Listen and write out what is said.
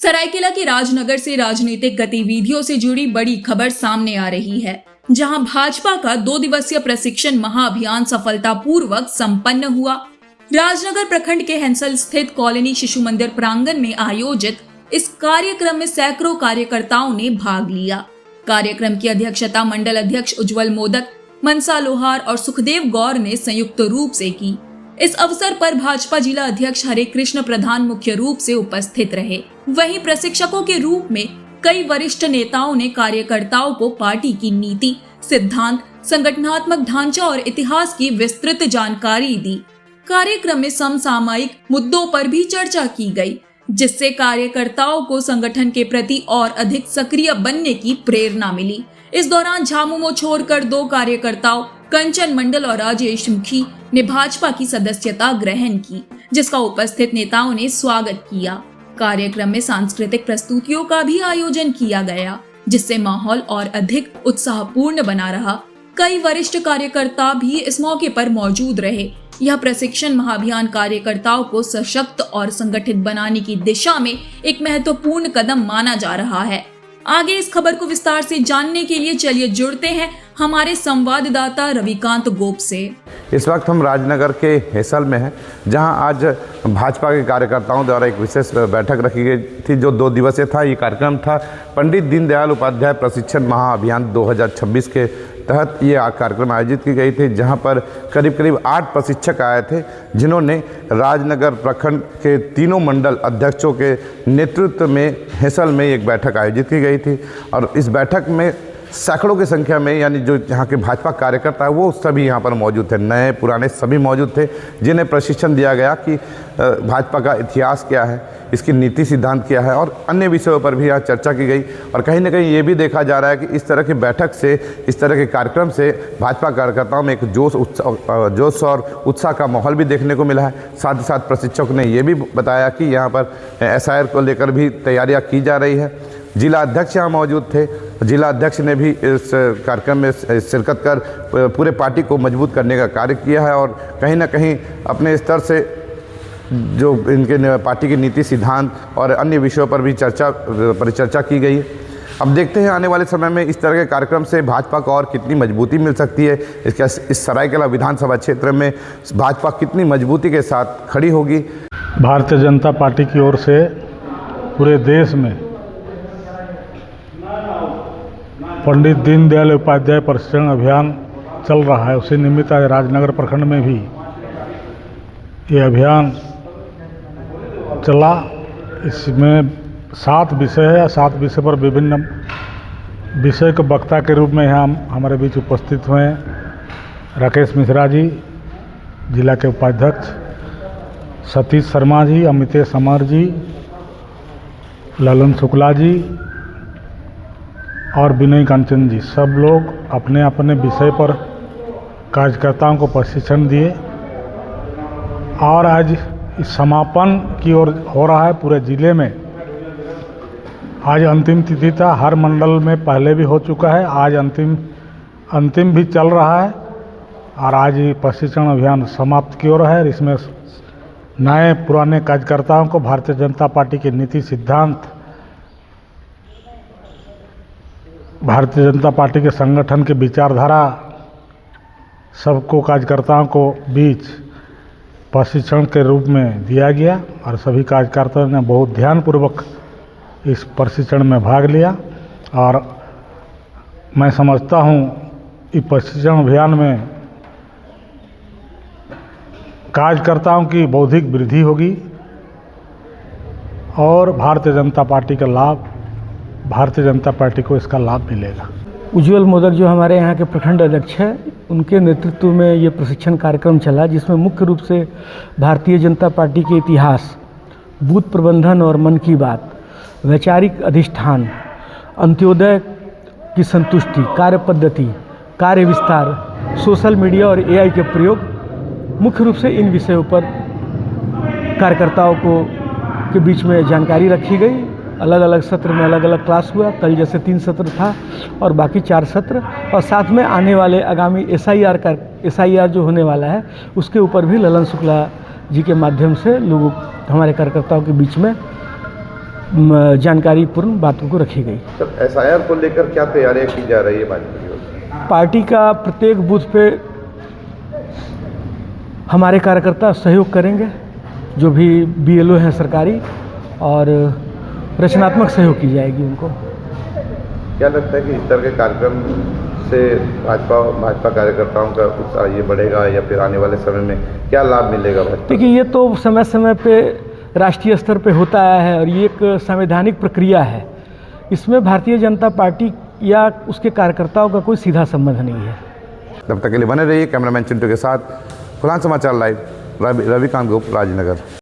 सरायकेला के राजनगर से राजनीतिक गतिविधियों से जुड़ी बड़ी खबर सामने आ रही है, जहां भाजपा का 2 दिवसीय प्रशिक्षण महाअभियान सफलतापूर्वक संपन्न हुआ। राजनगर प्रखंड के हंसल स्थित कॉलोनी शिशु मंदिर प्रांगण में आयोजित इस कार्यक्रम में सैकड़ों कार्यकर्ताओं ने भाग लिया। कार्यक्रम की अध्यक्षता मंडल अध्यक्ष उज्जवल मोदक, मनसा लोहार और सुखदेव गौर ने संयुक्त रूप से की। इस अवसर पर भाजपा जिला अध्यक्ष हरे कृष्ण प्रधान मुख्य रूप से उपस्थित रहे। वहीं प्रशिक्षकों के रूप में कई वरिष्ठ नेताओं ने कार्यकर्ताओं को पार्टी की नीति, सिद्धांत, संगठनात्मक ढांचा और इतिहास की विस्तृत जानकारी दी। कार्यक्रम में समसामयिक मुद्दों पर भी चर्चा की गई, जिससे कार्यकर्ताओं को संगठन के प्रति और अधिक सक्रिय बनने की प्रेरणा मिली। इस दौरान झामुमो छोड़कर 2 कार्यकर्ताओं कंचन मंडल और राजेश मुखी ने भाजपा की सदस्यता ग्रहण की, जिसका उपस्थित नेताओं ने स्वागत किया। कार्यक्रम में सांस्कृतिक प्रस्तुतियों का भी आयोजन किया गया, जिससे माहौल और अधिक उत्साहपूर्ण बना रहा। कई वरिष्ठ कार्यकर्ता भी इस मौके पर मौजूद रहे। यह प्रशिक्षण महाअभियान कार्यकर्ताओं को सशक्त और संगठित बनाने की दिशा में एक महत्वपूर्ण कदम माना जा रहा है। आगे इस खबर को विस्तार से जानने के लिए चलिए जुड़ते हैं हमारे संवाददाता रविकांत गोप से। इस वक्त हम राजनगर के हेसल में हैं, जहां आज भाजपा के कार्यकर्ताओं द्वारा एक विशेष बैठक रखी गई थी, जो 2 दिवसीय था। ये कार्यक्रम था पंडित दीनदयाल उपाध्याय प्रशिक्षण महाअभियान 2026 के तहत ये कार्यक्रम आयोजित की गई थी, जहां पर करीब 8 प्रशिक्षक आए थे, जिन्होंने राजनगर प्रखंड के तीनों मंडल अध्यक्षों के नेतृत्व में हेसल में एक बैठक आयोजित की गई थी। और इस बैठक में सैकड़ों की संख्या में, यानी जो यहाँ के भाजपा कार्यकर्ता है वो सभी यहाँ पर मौजूद थे, नए पुराने सभी मौजूद थे, जिन्हें प्रशिक्षण दिया गया कि भाजपा का इतिहास क्या है, इसकी नीति सिद्धांत क्या है और अन्य विषयों पर भी यहाँ चर्चा की गई। और कहीं ना कहीं ये भी देखा जा रहा है कि इस तरह की बैठक से, इस तरह के कार्यक्रम से भाजपा कार्यकर्ताओं में एक जोश और उत्साह का माहौल भी देखने को मिला है। साथ ही साथ प्रशिक्षक ने ये भी बताया कि यहाँ पर SIR को लेकर भी तैयारियाँ की जा रही है। जिला अध्यक्ष यहाँ मौजूद थे। जिला अध्यक्ष ने भी इस कार्यक्रम में शिरकत कर पूरे पार्टी को मजबूत करने का कार्य किया है और कहीं ना कहीं अपने स्तर से जो इनके पार्टी की नीति, सिद्धांत और अन्य विषयों पर भी परिचर्चा की गई है। अब देखते हैं आने वाले समय में इस तरह के कार्यक्रम से भाजपा को और कितनी मजबूती मिल सकती है। इस सरायकेला विधानसभा क्षेत्र में भाजपा कितनी मजबूती के साथ खड़ी होगी। भारतीय जनता पार्टी की ओर से पूरे देश में पंडित दीनदयाल उपाध्याय प्रशिक्षण अभियान चल रहा है। उसी निमित्त आज राजनगर प्रखंड में भी ये अभियान चला। इसमें 7 विषय है। 7 विषय पर विभिन्न विषय के वक्ता के रूप में यहाँ हमारे बीच उपस्थित हुए राकेश मिश्रा जी, जिला के उपाध्यक्ष, सतीश शर्मा जी, अमितेश अमर जी, ललन शुक्ला जी और विनय कांचन जी। सब लोग अपने अपने विषय पर कार्यकर्ताओं को प्रशिक्षण दिए और आज इस समापन की ओर हो रहा है पूरे जिले में। आज अंतिम तिथि था, हर मंडल में पहले भी हो चुका है, आज अंतिम भी चल रहा है और आज ये प्रशिक्षण अभियान समाप्त की ओर है। इसमें नए पुराने कार्यकर्ताओं को भारतीय जनता पार्टी के नीति, सिद्धांत, भारतीय जनता पार्टी के संगठन की विचारधारा सबको कार्यकर्ताओं को बीच प्रशिक्षण के रूप में दिया गया और सभी कार्यकर्ताओं ने बहुत ध्यानपूर्वक इस प्रशिक्षण में भाग लिया। और मैं समझता हूँ इस प्रशिक्षण अभियान में कार्यकर्ताओं की बौद्धिक वृद्धि होगी और भारतीय जनता पार्टी का लाभ, भारतीय जनता पार्टी को इसका लाभ मिलेगा। उज्जवल मोदक जो हमारे यहाँ के प्रखंड अध्यक्ष हैं, उनके नेतृत्व में ये प्रशिक्षण कार्यक्रम चला, जिसमें मुख्य रूप से भारतीय जनता पार्टी के इतिहास, बूथ प्रबंधन और मन की बात, वैचारिक अधिष्ठान, अंत्योदय की संतुष्टि, कार्य पद्धति, कार्य विस्तार, सोशल मीडिया और AI के प्रयोग, मुख्य रूप से इन विषयों पर कार्यकर्ताओं को के बीच में जानकारी रखी गई। अलग अलग सत्र में अलग अलग क्लास हुआ। कल जैसे 3 सत्र था और बाकी 4 सत्र, और साथ में आने वाले आगामी SIR जो होने वाला है उसके ऊपर भी ललन शुक्ला जी के माध्यम से लोगों, हमारे कार्यकर्ताओं के बीच में जानकारीपूर्ण बातों को रखी गई। सर एसआईआर को लेकर क्या तैयारियां की जा रही है भाजपा की ओर से? पार्टी का प्रत्येक बूथ पे हमारे कार्यकर्ता सहयोग करेंगे, जो भी बीएलओ हैं सरकारी, और रचनात्मक सहयोग की जाएगी उनको। क्या लगता है कि इस तरह के कार्यक्रम से भाजपा कार्यकर्ताओं का उत्साह ये बढ़ेगा या फिर आने वाले समय में क्या लाभ मिलेगा भाजपा? देखिए, ये तो समय समय पे राष्ट्रीय स्तर पे होता आया है और ये एक संवैधानिक प्रक्रिया है। इसमें भारतीय जनता पार्टी या उसके कार्यकर्ताओं का कोई सीधा संबंध नहीं है। तब तक के लिए बने रहिए। कैमरामैन चिंटू के साथ फुलान समाचार लाइव, रविकांत गोप, राजनगर।